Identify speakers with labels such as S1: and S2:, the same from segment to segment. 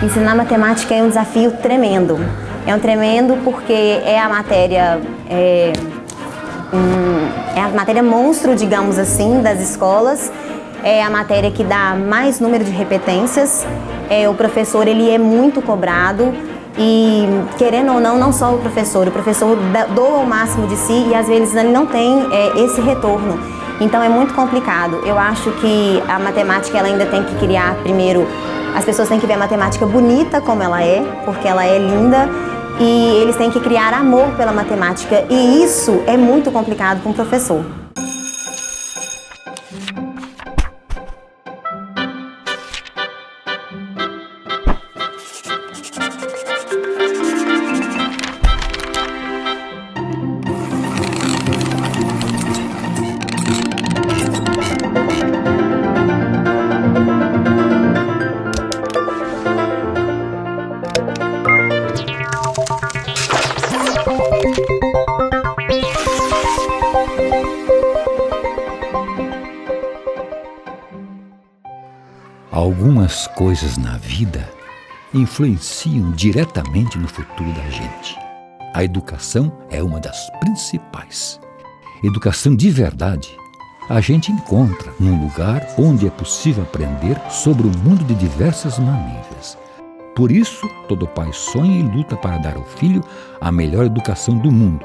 S1: Ensinar matemática é um desafio tremendo. É um tremendo porque é a matéria monstro, digamos assim, das escolas. É a matéria que dá mais número de repetências. O professor, ele é muito cobrado e, querendo ou não só o professor doa o máximo de si e às vezes ele não tem esse retorno. Então é muito complicado. Eu acho que a matemática, ela ainda tem que criar, primeiro, as pessoas têm que ver a matemática bonita como ela é, porque ela é linda, e eles têm que criar amor pela matemática, e isso é muito complicado para um professor.
S2: Algumas coisas na vida influenciam diretamente no futuro da gente. A educação é uma das principais. Educação de verdade a gente encontra num lugar onde é possível aprender sobre o mundo de diversas maneiras. Por isso, todo pai sonha e luta para dar ao filho a melhor educação do mundo.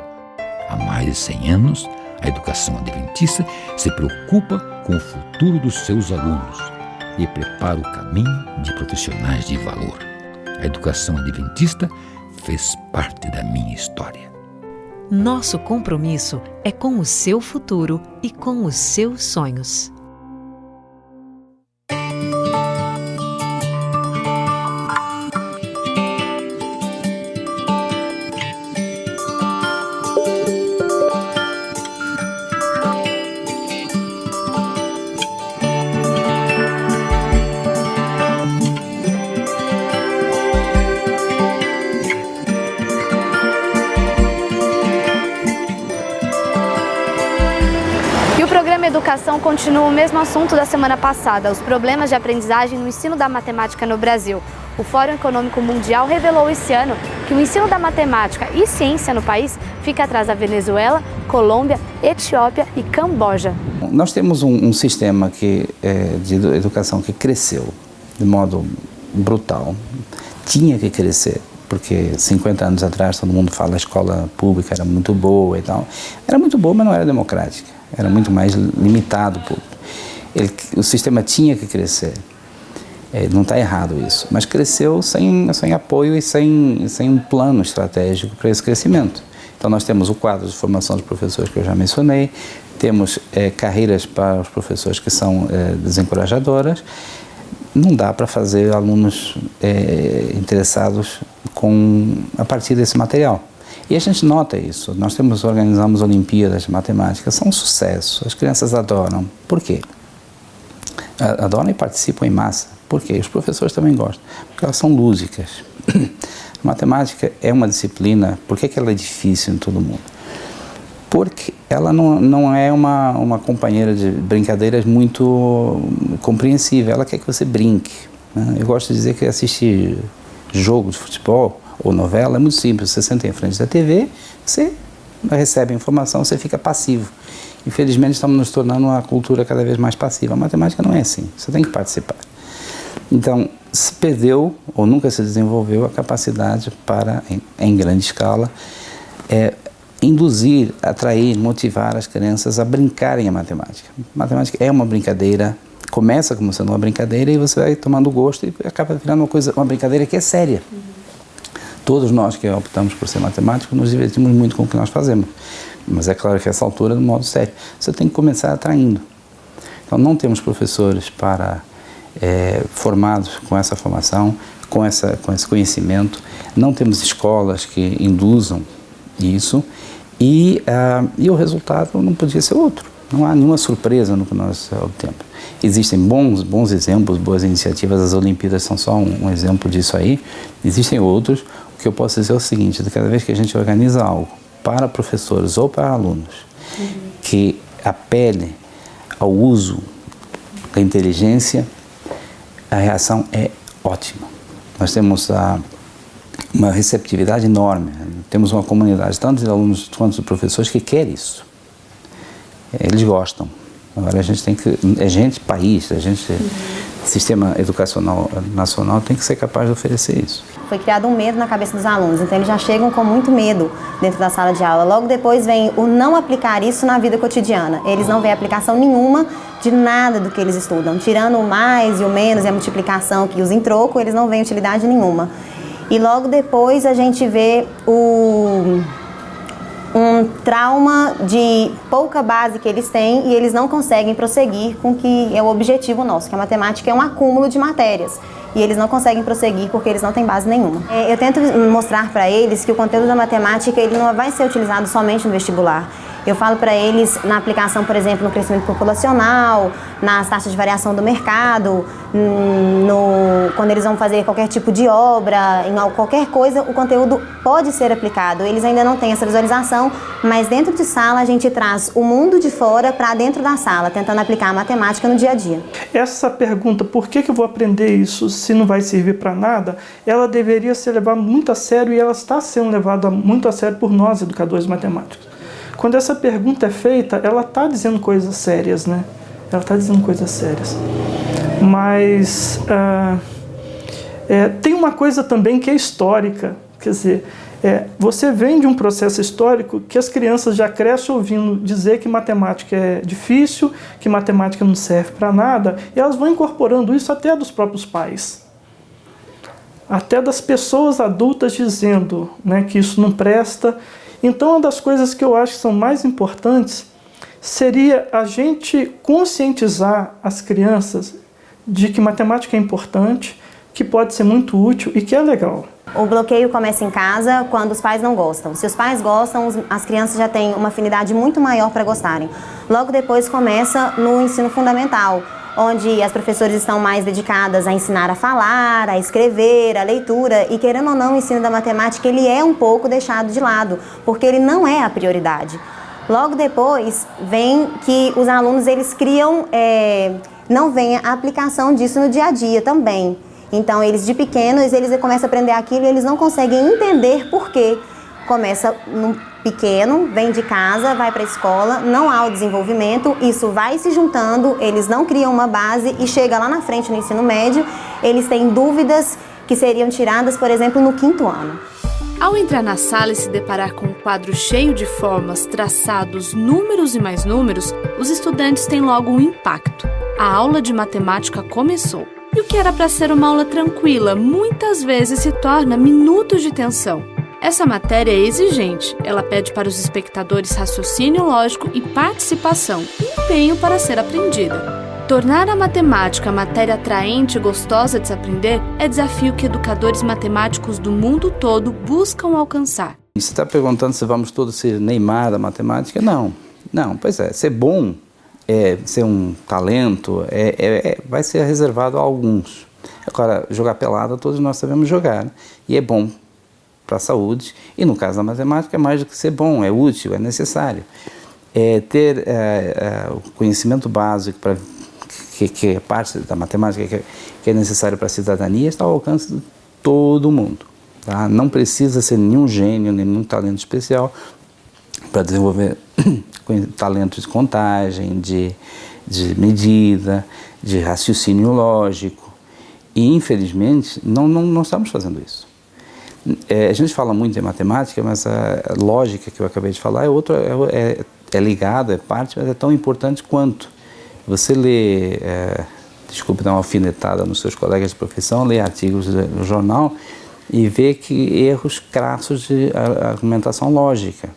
S2: Há mais de 100 anos, a educação adventista se preocupa com o futuro dos seus alunos e prepara o caminho de profissionais de valor. A educação adventista fez parte da minha história.
S3: Nosso compromisso é com o seu futuro e com os seus sonhos.
S4: Educação continua o mesmo assunto da semana passada, os problemas de aprendizagem no ensino da matemática no Brasil. O Fórum Econômico Mundial revelou esse ano que o ensino da matemática e ciência no país fica atrás da Venezuela, Colômbia, Etiópia e Camboja.
S5: Nós temos um sistema de educação que cresceu de modo brutal, tinha que crescer, porque 50 anos atrás todo mundo fala que a escola pública era muito boa e tal. Era muito boa, mas não era democrática. Era muito mais limitado. O sistema tinha que crescer. Não está errado isso. Mas cresceu sem apoio e sem um plano estratégico para esse crescimento. Então nós temos o quadro de formação dos professores que eu já mencionei, temos carreiras para os professores que são desencorajadoras. Não dá para fazer alunos interessados a partir desse material. E a gente nota isso. Nós organizamos Olimpíadas de Matemática, são um sucesso, as crianças adoram. Por quê? Adoram e participam em massa. Por quê? Os professores também gostam, porque elas são lúdicas. A matemática é uma disciplina, por que ela é difícil em todo mundo? Porque ela não é uma companheira de brincadeiras muito compreensível, ela quer que você brinque. Né? Eu gosto de dizer que assistir jogo de futebol ou novela é muito simples, você senta em frente da TV, você recebe a informação, você fica passivo. Infelizmente estamos nos tornando uma cultura cada vez mais passiva. A matemática não é assim, você tem que participar. Então, se perdeu ou nunca se desenvolveu a capacidade para, em grande escala, induzir, atrair, motivar as crianças a brincarem a matemática. A matemática é uma brincadeira, começa como sendo uma brincadeira e você vai tomando gosto e acaba virando uma brincadeira que é séria. Todos nós que optamos por ser matemáticos nos divertimos muito com o que nós fazemos, mas é claro que essa altura, de modo sério, você tem que começar atraindo. Então não temos professores formados com essa formação, com esse conhecimento, não temos escolas que induzam isso e o resultado não podia ser outro. Não há nenhuma surpresa no que nós obtemos. Existem bons exemplos, boas iniciativas, as Olimpíadas são só um exemplo disso aí. Existem outros. O que eu posso dizer é o seguinte, de cada vez que a gente organiza algo para professores ou para alunos que apele ao uso da inteligência, a reação é ótima. nós temos uma receptividade enorme. Temos uma comunidade, tanto de alunos quanto de professores, que quer isso. Eles gostam. Agora a gente tem que, país, sistema educacional nacional tem que ser capaz de oferecer isso.
S1: Foi criado um medo na cabeça dos alunos, então eles já chegam com muito medo dentro da sala de aula. Logo depois vem o não aplicar isso na vida cotidiana. Eles não veem aplicação nenhuma de nada do que eles estudam. Tirando o mais e o menos e a multiplicação que usa em troco, eles não veem utilidade nenhuma. E logo depois a gente vê um trauma de pouca base que eles têm e eles não conseguem prosseguir com o que é o objetivo nosso, que a matemática é um acúmulo de matérias. E eles não conseguem prosseguir porque eles não têm base nenhuma. Eu tento mostrar para eles que o conteúdo da matemática ele não vai ser utilizado somente no vestibular. Eu falo para eles na aplicação, por exemplo, no crescimento populacional, nas taxas de variação do mercado, quando eles vão fazer qualquer tipo de obra, em qualquer coisa, o conteúdo pode ser aplicado. Eles ainda não têm essa visualização, mas dentro de sala a gente traz o mundo de fora para dentro da sala, tentando aplicar a matemática no dia a dia.
S6: Essa pergunta, por que eu vou aprender isso se não vai servir para nada, ela deveria ser levada muito a sério e ela está sendo levada muito a sério por nós, educadores matemáticos. Quando essa pergunta é feita, ela está dizendo coisas sérias, né? Ela está dizendo coisas sérias. Mas tem uma coisa também que é histórica. Quer dizer, você vem de um processo histórico que as crianças já crescem ouvindo dizer que matemática é difícil, que matemática não serve para nada, e elas vão incorporando isso até dos próprios pais. Até das pessoas adultas dizendo, né, que isso não presta. Então, uma das coisas que eu acho que são mais importantes seria a gente conscientizar as crianças de que matemática é importante, que pode ser muito útil e que é legal.
S1: O bloqueio começa em casa quando os pais não gostam. Se os pais gostam, as crianças já têm uma afinidade muito maior para gostarem. Logo depois começa no ensino fundamental, onde as professoras estão mais dedicadas a ensinar a falar, a escrever, a leitura, e querendo ou não, o ensino da matemática ele é um pouco deixado de lado, porque ele não é a prioridade. Logo depois vem que os alunos eles criam, não vem a aplicação disso no dia a dia também. Então eles de pequenos, eles começam a aprender aquilo e eles não conseguem entender por quê. Começa no pequeno, vem de casa, vai para a escola, não há o desenvolvimento, isso vai se juntando, eles não criam uma base e chega lá na frente no ensino médio, eles têm dúvidas que seriam tiradas, por exemplo, no 5º ano.
S4: Ao entrar na sala e se deparar com um quadro cheio de formas, traçados, números e mais números, os estudantes têm logo um impacto. A aula de matemática começou. E o que era para ser uma aula tranquila, muitas vezes se torna minutos de tensão. Essa matéria é exigente, ela pede para os espectadores raciocínio lógico e participação, empenho para ser aprendida. Tornar a matemática matéria atraente e gostosa de se aprender é desafio que educadores matemáticos do mundo todo buscam alcançar.
S5: Você está perguntando se vamos todos ser Neymar da matemática? Não, pois é, ser bom, ser um talento, vai ser reservado a alguns. Agora, jogar pelada todos nós sabemos jogar, e é bom para a saúde, e no caso da matemática é mais do que ser bom, é útil, é necessário. Ter o conhecimento básico, que é parte da matemática, que é necessário para a cidadania, está ao alcance de todo mundo. Tá? Não precisa ser nenhum gênio, nenhum talento especial para desenvolver talentos de contagem, de medida, de raciocínio lógico. E, infelizmente, não estamos fazendo isso. A gente fala muito em matemática, mas a lógica que eu acabei de falar é ligada, é parte, mas é tão importante quanto. Você lê, desculpe dar uma alfinetada nos seus colegas de profissão, lê artigos no jornal e vê que erros crassos de argumentação lógica,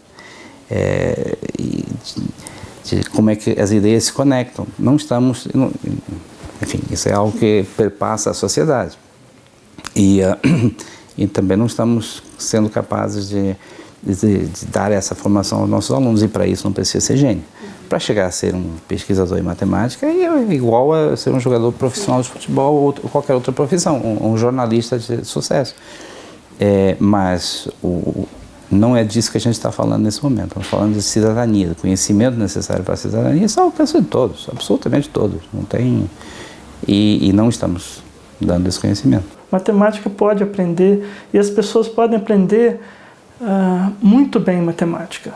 S5: de como é que as ideias se conectam. Enfim, isso é algo que perpassa a sociedade. E também não estamos sendo capazes de dar essa formação aos nossos alunos, e para isso não precisa ser gênio. Para chegar a ser um pesquisador em matemática é igual a ser um jogador profissional de futebol ou qualquer outra profissão, um jornalista de sucesso. Mas não é disso que a gente está falando nesse momento. Estamos falando de cidadania, do conhecimento necessário para a cidadania. Isso é o alcance de todos, absolutamente todos. Não tem, e não estamos dando esse conhecimento.
S6: Matemática pode aprender e as pessoas podem aprender muito bem matemática.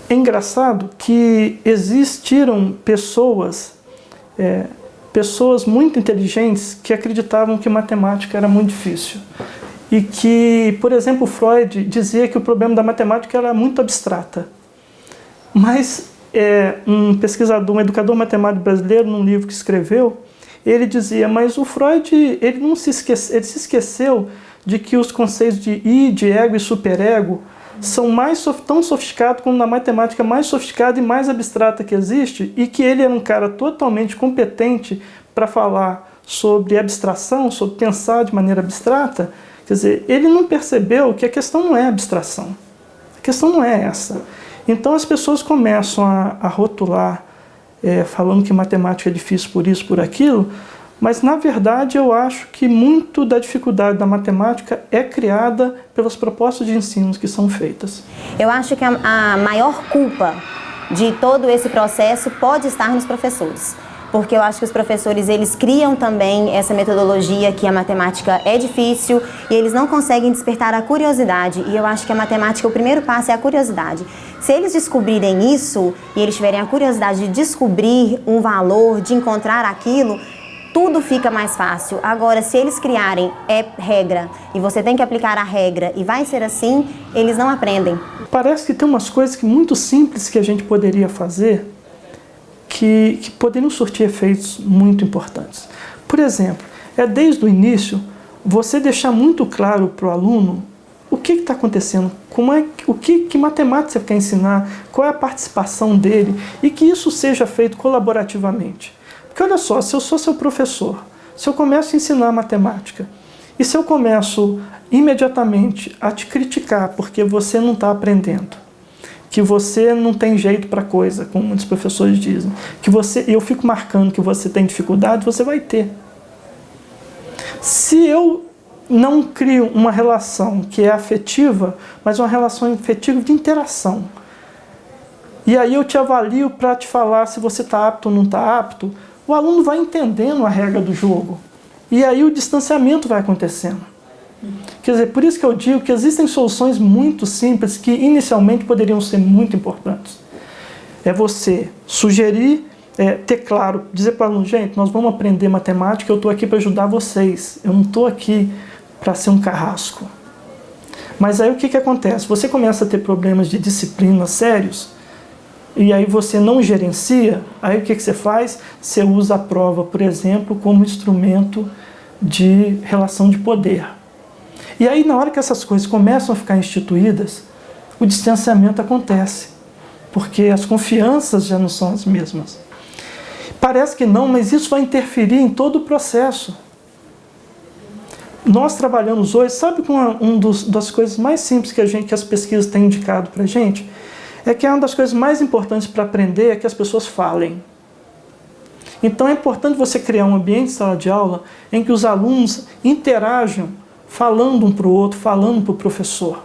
S6: É engraçado que existiram pessoas muito inteligentes que acreditavam que matemática era muito difícil. E que, por exemplo, Freud dizia que o problema da matemática era muito abstrata. Mas um pesquisador, um educador matemático brasileiro, num livro que escreveu, ele dizia, mas o Freud ele se esqueceu de que os conceitos de id, ego e superego são tão sofisticados como na matemática mais sofisticada e mais abstrata que existe, e que ele era um cara totalmente competente para falar sobre abstração, sobre pensar de maneira abstrata. Quer dizer, ele não percebeu que a questão não é abstração. A questão não é essa. Então as pessoas começam a rotular, falando que matemática é difícil por isso, por aquilo, mas na verdade eu acho que muito da dificuldade da matemática é criada pelas propostas de ensino que são feitas.
S1: Eu acho que a maior culpa de todo esse processo pode estar nos professores. Porque eu acho que os professores, eles criam também essa metodologia que a matemática é difícil e eles não conseguem despertar a curiosidade. E eu acho que a matemática, o primeiro passo é a curiosidade. Se eles descobrirem isso e eles tiverem a curiosidade de descobrir um valor, de encontrar aquilo, tudo fica mais fácil. Agora, se eles criarem regra e você tem que aplicar a regra e vai ser assim, eles não aprendem.
S6: Parece que tem umas coisas muito simples que a gente poderia fazer que poderiam surtir efeitos muito importantes. Por exemplo, desde o início você deixar muito claro para o aluno o que está acontecendo, que matemática você quer ensinar, qual é a participação dele e que isso seja feito colaborativamente. Porque olha só, se eu sou seu professor, se eu começo a ensinar matemática e se eu começo imediatamente a te criticar porque você não está aprendendo, que você não tem jeito para coisa, como muitos professores dizem, eu fico marcando que você tem dificuldade, você vai ter. Se eu não crio uma relação que é afetiva, mas uma relação afetiva de interação, e aí eu te avalio para te falar se você está apto ou não está apto, o aluno vai entendendo a regra do jogo, e aí o distanciamento vai acontecendo. Quer dizer, por isso que eu digo que existem soluções muito simples que inicialmente poderiam ser muito importantes. É você sugerir, ter claro, dizer para o aluno, gente, nós vamos aprender matemática, eu estou aqui para ajudar vocês, eu não estou aqui para ser um carrasco. Mas aí o que acontece? Você começa a ter problemas de disciplina sérios, e aí você não gerencia, aí o que você faz? Você usa a prova, por exemplo, como instrumento de relação de poder. E aí, na hora que essas coisas começam a ficar instituídas, o distanciamento acontece, porque as confianças já não são as mesmas. Parece que não, mas isso vai interferir em todo o processo. Nós trabalhamos hoje, sabe que uma das coisas mais simples que as pesquisas têm indicado para a gente? É que uma das coisas mais importantes para aprender é que as pessoas falem. Então é importante você criar um ambiente de sala de aula em que os alunos interajam, falando um para o outro, falando para o professor.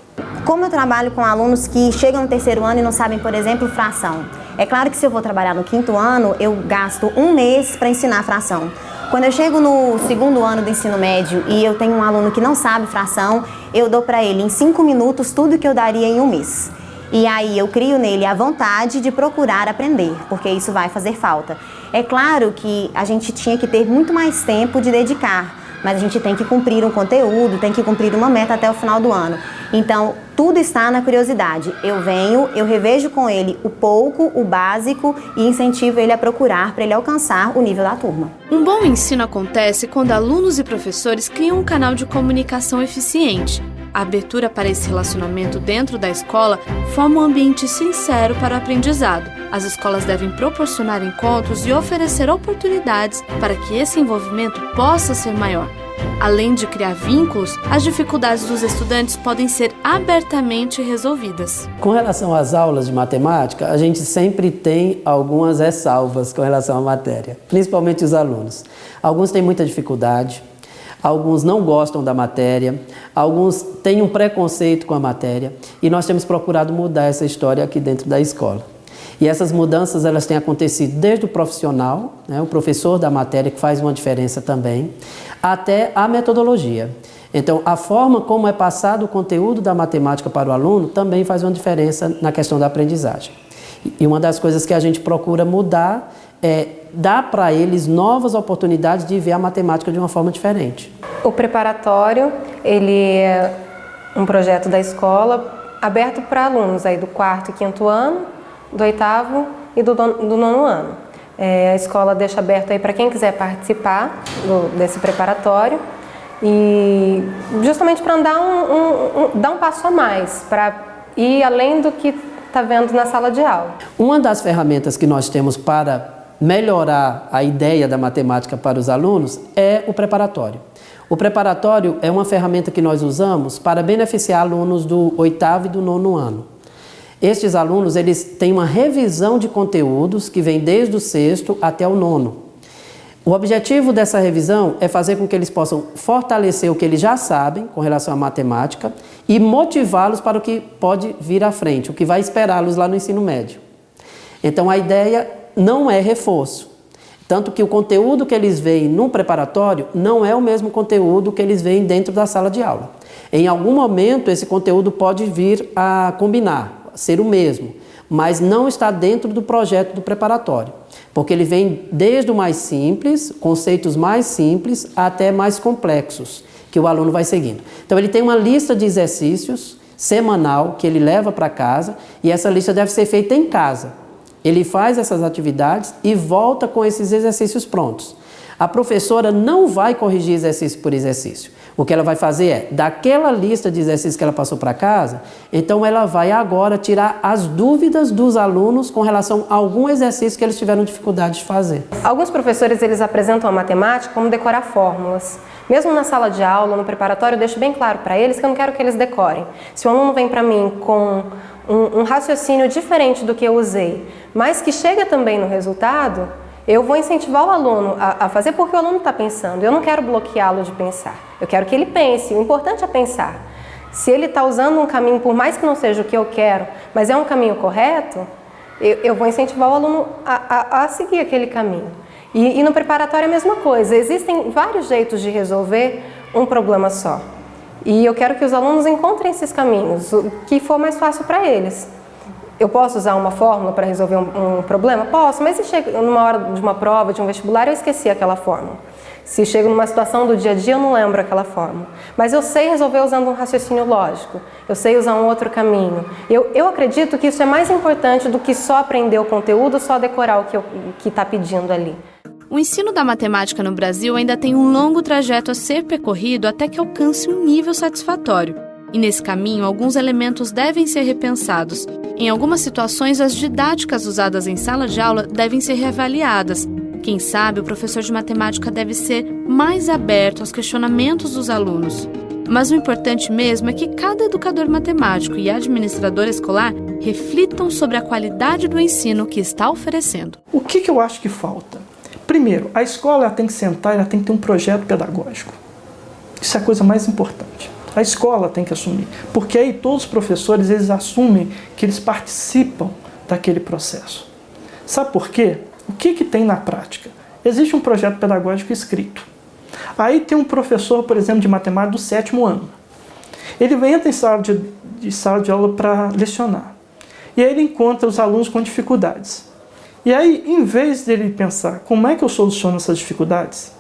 S1: Como eu trabalho com alunos que chegam no terceiro ano e não sabem, por exemplo, fração. É claro que se eu vou trabalhar no quinto ano, eu gasto um mês para ensinar fração. Quando eu chego no segundo ano do ensino médio e eu tenho um aluno que não sabe fração, eu dou para ele em 5 minutos tudo que eu daria em um mês. E aí eu crio nele a vontade de procurar aprender, porque isso vai fazer falta. É claro que a gente tinha que ter muito mais tempo de dedicar, mas a gente tem que cumprir um conteúdo, tem que cumprir uma meta até o final do ano. Então, tudo está na curiosidade. Eu venho, eu revejo com ele o pouco, o básico e incentivo ele a procurar para ele alcançar o nível da turma.
S4: Um bom ensino acontece quando alunos e professores criam um canal de comunicação eficiente. A abertura para esse relacionamento dentro da escola forma um ambiente sincero para o aprendizado. As escolas devem proporcionar encontros e oferecer oportunidades para que esse envolvimento possa ser maior. Além de criar vínculos, as dificuldades dos estudantes podem ser abertamente resolvidas.
S7: Com relação às aulas de matemática, a gente sempre tem algumas ressalvas com relação à matéria, principalmente os alunos. Alguns têm muita dificuldade, alguns não gostam da matéria, alguns têm um preconceito com a matéria e nós temos procurado mudar essa história aqui dentro da escola. E essas mudanças elas têm acontecido desde o profissional, né, o professor da matéria, que faz uma diferença também, até a metodologia. Então, a forma como é passado o conteúdo da matemática para o aluno também faz uma diferença na questão da aprendizagem. E uma das coisas que a gente procura mudar é dar para eles novas oportunidades de ver a matemática de uma forma diferente.
S8: O preparatório, ele é um projeto da escola aberto para alunos aí do 4º e 5º ano, do 8º e do 9º ano. A escola deixa aberto aí para quem quiser participar desse preparatório e justamente para dar um passo a mais, para ir além do que está vendo na sala de aula.
S7: Uma das ferramentas que nós temos para melhorar a ideia da matemática para os alunos é o preparatório. O preparatório é uma ferramenta que nós usamos para beneficiar alunos do 8º e do 9º ano. Estes alunos, eles têm uma revisão de conteúdos que vem desde o 6º até o 9º. O objetivo dessa revisão é fazer com que eles possam fortalecer o que eles já sabem com relação à matemática e motivá-los para o que pode vir à frente, o que vai esperá-los lá no ensino médio. Então, a ideia não é reforço. Tanto que o conteúdo que eles veem no preparatório não é o mesmo conteúdo que eles veem dentro da sala de aula. Em algum momento, esse conteúdo pode vir a combinar, ser o mesmo, mas não está dentro do projeto do preparatório, porque ele vem desde o mais simples, conceitos mais simples, até mais complexos, que o aluno vai seguindo. Então, ele tem uma lista de exercícios semanal que ele leva para casa e essa lista deve ser feita em casa. Ele faz essas atividades e volta com esses exercícios prontos. A professora não vai corrigir exercício por exercício. O que ela vai fazer é, daquela lista de exercícios que ela passou para casa, então ela vai agora tirar as dúvidas dos alunos com relação a algum exercício que eles tiveram dificuldade de fazer.
S8: Alguns professores, eles apresentam a matemática como decorar fórmulas. Mesmo na sala de aula, no preparatório, eu deixo bem claro para eles que eu não quero que eles decorem. Se o aluno vem para mim com um raciocínio diferente do que eu usei, mas que chega também no resultado, eu vou incentivar o aluno a fazer porque o aluno está pensando. Eu não quero bloqueá-lo de pensar. Eu quero que ele pense. O importante é pensar. Se ele está usando um caminho, por mais que não seja o que eu quero, mas é um caminho correto, eu vou incentivar o aluno a seguir aquele caminho. E no preparatório é a mesma coisa. Existem vários jeitos de resolver um problema só. E eu quero que os alunos encontrem esses caminhos, o que for mais fácil para eles. Eu posso usar uma fórmula para resolver um problema? Posso, mas se chega numa hora de uma prova, de um vestibular, eu esqueci aquela fórmula. Se chego numa situação do dia a dia, eu não lembro aquela fórmula. Mas eu sei resolver usando um raciocínio lógico, eu sei usar um outro caminho. Eu acredito que isso é mais importante do que só aprender o conteúdo, só decorar o que está pedindo ali.
S4: O ensino da matemática no Brasil ainda tem um longo trajeto a ser percorrido até que alcance um nível satisfatório. E nesse caminho, alguns elementos devem ser repensados. Em algumas situações, as didáticas usadas em sala de aula devem ser reavaliadas. Quem sabe, o professor de matemática deve ser mais aberto aos questionamentos dos alunos. Mas o importante mesmo é que cada educador matemático e administrador escolar reflitam sobre a qualidade do ensino que está oferecendo.
S6: O que eu acho que falta? Primeiro, a escola tem que sentar, ela tem que ter um projeto pedagógico. Isso é a coisa mais importante. A escola tem que assumir, porque aí todos os professores eles assumem que eles participam daquele processo. Sabe por quê? O que tem na prática? Existe um projeto pedagógico escrito. Aí tem um professor, por exemplo, de matemática do 7º ano. Ele entra em sala de aula para lecionar. E aí ele encontra os alunos com dificuldades. E aí, em vez dele pensar como é que eu soluciono essas dificuldades,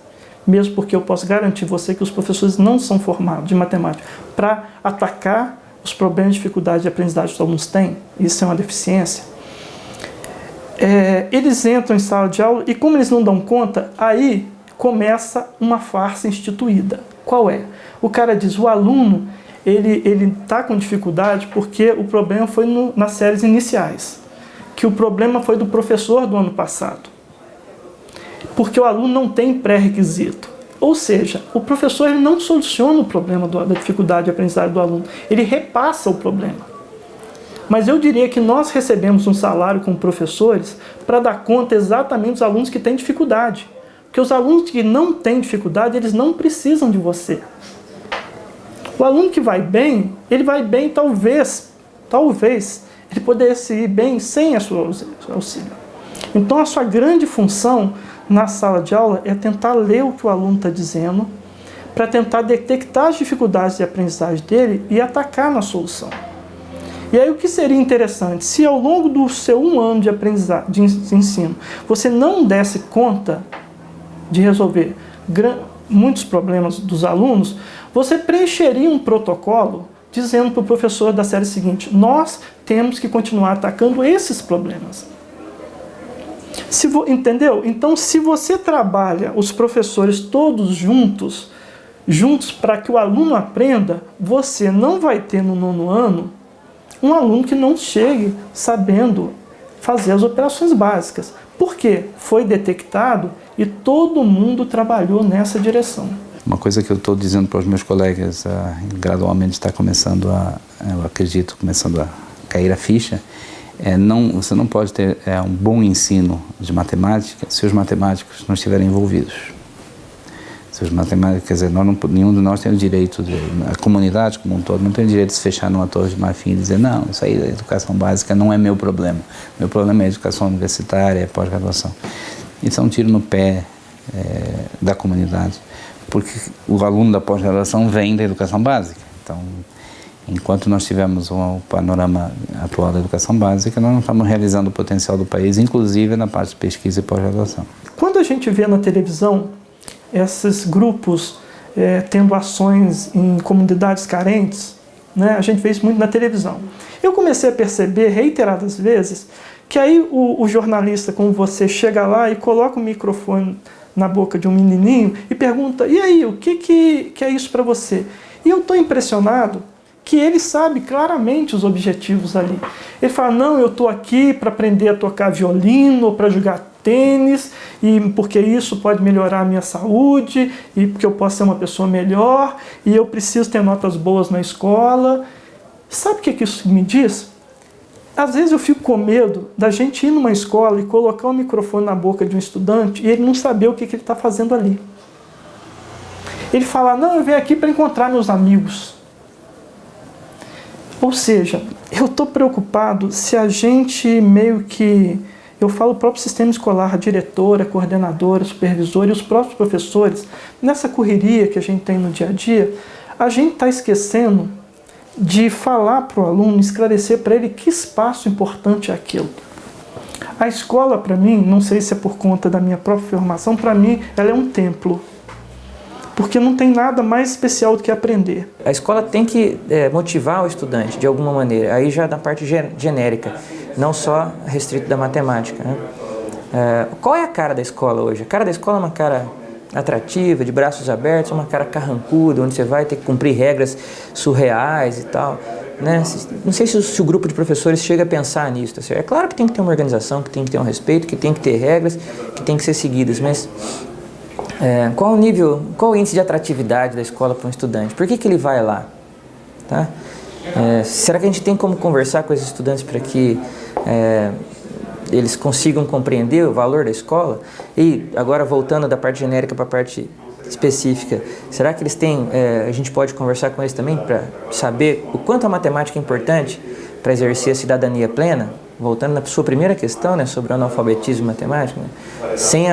S6: mesmo porque eu posso garantir você que os professores não são formados de matemática para atacar os problemas de dificuldade de aprendizagem que os alunos têm, isso é uma deficiência, eles entram em sala de aula e como eles não dão conta, aí começa uma farsa instituída. Qual é? O cara diz, o aluno ele está com dificuldade porque o problema foi nas séries iniciais, que o problema foi do professor do ano passado, porque o aluno não tem pré-requisito. Ou seja, o professor ele não soluciona o problema da dificuldade de aprendizagem do aluno, ele repassa o problema. Mas eu diria que nós recebemos um salário como professores para dar conta exatamente dos alunos que têm dificuldade. Porque os alunos que não têm dificuldade, eles não precisam de você. O aluno que vai bem, ele vai bem talvez ele poderia se ir bem sem a sua auxílio. Então, a sua grande função na sala de aula é tentar ler o que o aluno está dizendo, para tentar detectar as dificuldades de aprendizagem dele e atacar na solução. E aí o que seria interessante, se ao longo do seu 1 ano de aprendizagem, de ensino, você não desse conta de resolver muitos problemas dos alunos, você preencheria um protocolo dizendo para o professor da série seguinte: nós temos que continuar atacando esses problemas. Entendeu? Então, se você trabalha os professores todos juntos para que o aluno aprenda, você não vai ter no 9º ano um aluno que não chegue sabendo fazer as operações básicas. Por quê? Foi detectado e todo mundo trabalhou nessa direção.
S5: Uma coisa que eu estou dizendo para os meus colegas, gradualmente está começando eu acredito, começando a cair a ficha, você não pode ter um bom ensino de matemática se os matemáticos não estiverem envolvidos. Se os matemáticos, quer dizer, nenhum de nós tem o direito, a comunidade como um todo, não tem o direito de se fechar numa torre de marfim e dizer: não, isso aí da educação básica não é meu problema. Meu problema é a educação universitária, é pós-graduação. Isso é um tiro no pé da comunidade, porque o aluno da pós-graduação vem da educação básica. Então, enquanto nós tivermos o panorama atual da educação básica, nós não estamos realizando o potencial do país, inclusive na parte de pesquisa e pós-graduação.
S6: Quando a gente vê na televisão esses grupos tendo ações em comunidades carentes, né, a gente vê isso muito na televisão. Eu comecei a perceber reiteradas vezes que aí o jornalista, como você, chega lá e coloca o microfone na boca de um menininho e pergunta: e aí, o que é isso para você? E eu estou impressionado que ele sabe claramente os objetivos ali. Ele fala: não, eu estou aqui para aprender a tocar violino ou para jogar tênis, e porque isso pode melhorar a minha saúde, e porque eu posso ser uma pessoa melhor, e eu preciso ter notas boas na escola. Sabe o que isso me diz? Às vezes eu fico com medo da gente ir numa escola e colocar o microfone na boca de um estudante e ele não saber o que ele está fazendo ali. Ele fala: não, eu venho aqui para encontrar meus amigos. Ou seja, eu estou preocupado se a gente meio que... Eu falo o próprio sistema escolar, a diretora, a coordenadora, o supervisor e os próprios professores, nessa correria que a gente tem no dia a dia, a gente está esquecendo de falar para o aluno, esclarecer para ele que espaço importante é aquilo. A escola, para mim, não sei se é por conta da minha própria formação, para mim ela é um templo. Porque não tem nada mais especial do que aprender.
S9: A escola tem que motivar o estudante de alguma maneira, aí já na parte genérica, não só restrito da matemática, né? Qual é a cara da escola hoje? A cara da escola é uma cara atrativa, de braços abertos, uma cara carrancuda, onde você vai ter que cumprir regras surreais e tal, né? Não sei se o grupo de professores chega a pensar nisso, tá certo? É claro que tem que ter uma organização, que tem que ter um respeito, que tem que ter regras, que tem que ser seguidas, mas... qual o índice de atratividade da escola para um estudante? Por que ele vai lá? Tá? Será que a gente tem como conversar com esses estudantes para que eles consigam compreender o valor da escola? E agora voltando da parte genérica para a parte específica, será que eles têm, a gente pode conversar com eles também para saber o quanto a matemática é importante para exercer a cidadania plena? Voltando na sua primeira questão, né, sobre o analfabetismo matemático, né? Sem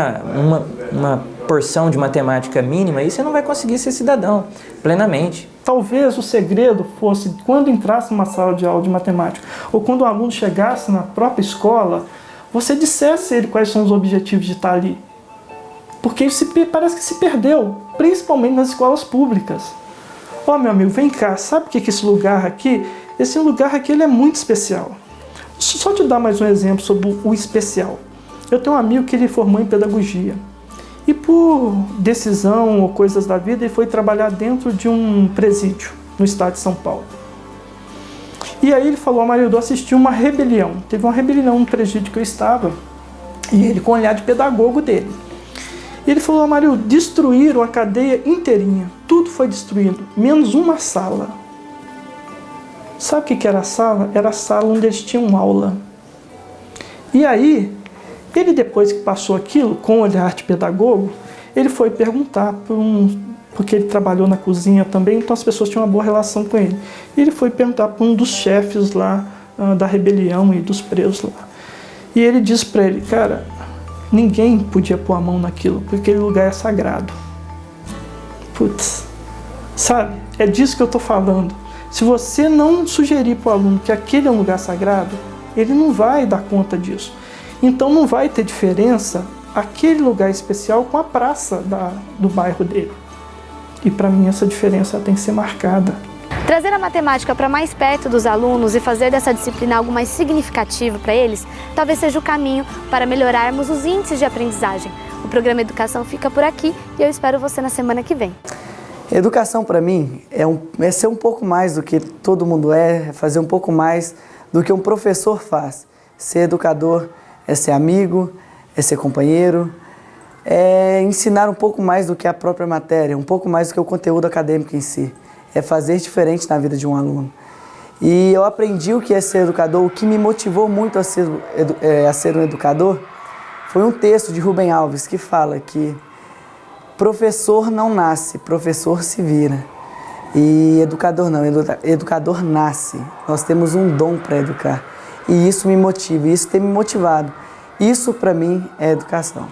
S9: uma porção de matemática mínima, aí você não vai conseguir ser cidadão plenamente.
S6: Talvez o segredo fosse, quando entrasse numa sala de aula de matemática, ou quando o aluno chegasse na própria escola, você dissesse a ele quais são os objetivos de estar ali. Porque isso parece que se perdeu, principalmente nas escolas públicas. Ó, meu amigo, vem cá, sabe o que esse lugar aqui? Esse lugar aqui ele é muito especial. Só te dar mais um exemplo sobre o especial. Eu tenho um amigo que ele formou em pedagogia. E por decisão ou coisas da vida, ele foi trabalhar dentro de um presídio no estado de São Paulo. E aí ele falou: Amarildo, eu assisti uma rebelião. Teve uma rebelião no presídio que eu estava. E ele com o olhar de pedagogo dele. E ele falou: Amarildo, destruíram a cadeia inteirinha. Tudo foi destruído, menos uma sala. Sabe o que era a sala? Era a sala onde eles tinham aula. E aí, ele depois que passou aquilo, com o olhar de pedagogo, ele foi perguntar porque ele trabalhou na cozinha também, então as pessoas tinham uma boa relação com ele. E ele foi perguntar para um dos chefes lá da rebelião e dos presos lá. E ele disse para ele, cara, ninguém podia pôr a mão naquilo, porque aquele lugar é sagrado. Putz, sabe? É disso que eu estou falando. Se você não sugerir para o aluno que aquele é um lugar sagrado, ele não vai dar conta disso. Então não vai ter diferença aquele lugar especial com a praça do bairro dele. E para mim essa diferença tem que ser marcada.
S4: Trazer a matemática para mais perto dos alunos e fazer dessa disciplina algo mais significativo para eles, talvez seja o caminho para melhorarmos os índices de aprendizagem. O programa Educação fica por aqui e eu espero você na semana que vem.
S10: Educação para mim é ser um pouco mais do que todo mundo é fazer um pouco mais do que um professor faz. Ser educador é ser amigo, é ser companheiro, é ensinar um pouco mais do que a própria matéria, um pouco mais do que o conteúdo acadêmico em si. É fazer diferente na vida de um aluno. E eu aprendi o que é ser educador, o que me motivou muito a ser um educador foi um texto de Rubem Alves que fala que professor não nasce, professor se vira. E educador não, educador nasce. Nós temos um dom para educar. E isso me motiva, isso tem me motivado. Isso para mim é educação.